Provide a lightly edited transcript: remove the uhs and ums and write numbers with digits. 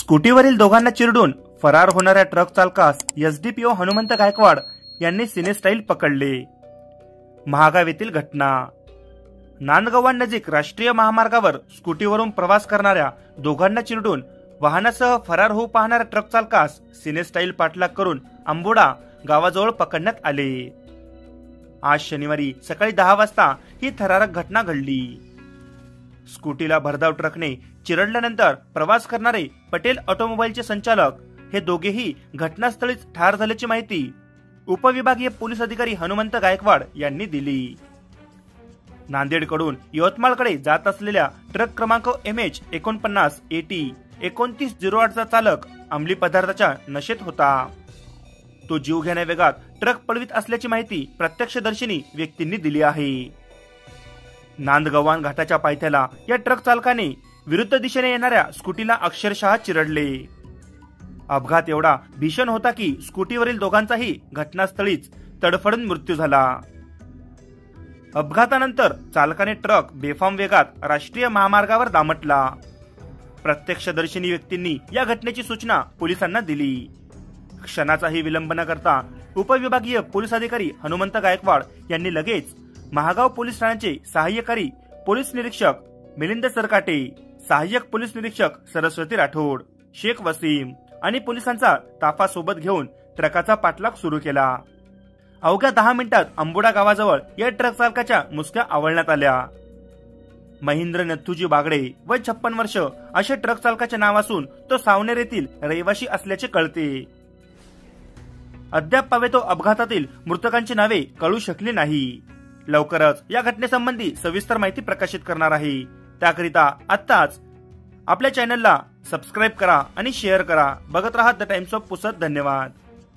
स्कूटीवरील दोघांना चिरडून फरार होणाऱ्या ट्रक चालकास एसडीपीओ हनुमंत गायकवाड यांनी सिनेस्टाईल पकडले। महागाव येथील घटना। नांदगावान नजीक राष्ट्रीय महामार्गावर स्कूटीवरून प्रवास करणाऱ्या दोघांना चिरडून वाहनासह फरार होऊ पाहणाऱ्या ट्रक चालकास सिनेस्टाईल पाठलाग करून आंबोडा गावाजवळ पकडण्यात आले। आज शनिवारी सकाळी 10 वाजता ही थरारक घटना घडली। स्कूटीला भरधाव ट्रकने चिरडल्यानंतर प्रवास करणारे पटेल ऑटोमोबाईलचे संचालक हे दोघेही घटनास्थळीच ठार झाल्याची माहिती उपविभागीय पोलीस अधिकारी हनुमंत गायकवाड यांनी दिली। नांदेडकडून यवतमाळकडे जात असलेल्या ट्रक क्रमांक MH 49 AT 2908 चा चालक अंमली पदार्थाच्या नशेत होता। तो जीवघेण्या वेगात ट्रक पळवित असल्याची माहिती प्रत्यक्षदर्शींनी व्यक्तींनी दिली आहे। नांदगव्हाण घाटाच्या पायथ्याला या ट्रक चालकाने विरुद्ध दिशेने येणाऱ्या स्कूटीला अक्षरशः चिरडले। अपघात एवढा भीषण होता की स्कूटीवरील दोघांचाही घटनास्थळीच तडफडून मृत्यू झाला। अपघातानंतर चालकाने ट्रक बेफाम वेगात राष्ट्रीय महामार्गावर दामटला। प्रत्यक्षदर्शींनी व्यक्तींनी या घटनेची सूचना पोलिसांना दिली। क्षणाचाही विलंब न करता उपविभागीय पोलीस अधिकारी हनुमंत गायकवाड यांनी लगेच महागाव पोलीस ठाण्याचे सहाय्यकारी पोलीस निरीक्षक मिलिंद सरकाटे, सहाय्यक पोलीस निरीक्षक सरस्वती राठोड, शेख वसीम आणि पोलिसांचा ताफा सोबत घेऊन ट्रकाचा पाठलाग सुरू केला। अवघ्या 10 मिनिटात आंबोडा गावाजवळ या ट्रक चालकाच्या मुसक्या आवळण्यात आल्या। महेंद्र नथुजी बागडे वय 56 वर्ष असे ट्रक चालकाचे नाव असून तो सावनेर येथील रहिवासी असल्याचे कळते। अद्याप पावे तो अपघातातील मृतकांची नावे कळू शकली नाही। लवकरच या घटनेसंबंधी सविस्तर माहिती प्रकाशित करणार आहे। त्याकरिता आत्ताच आपल्या चॅनलला सबस्क्राईब करा आणि शेअर करा। बघत रहा द टाइम्स ऑफ पुसद। धन्यवाद।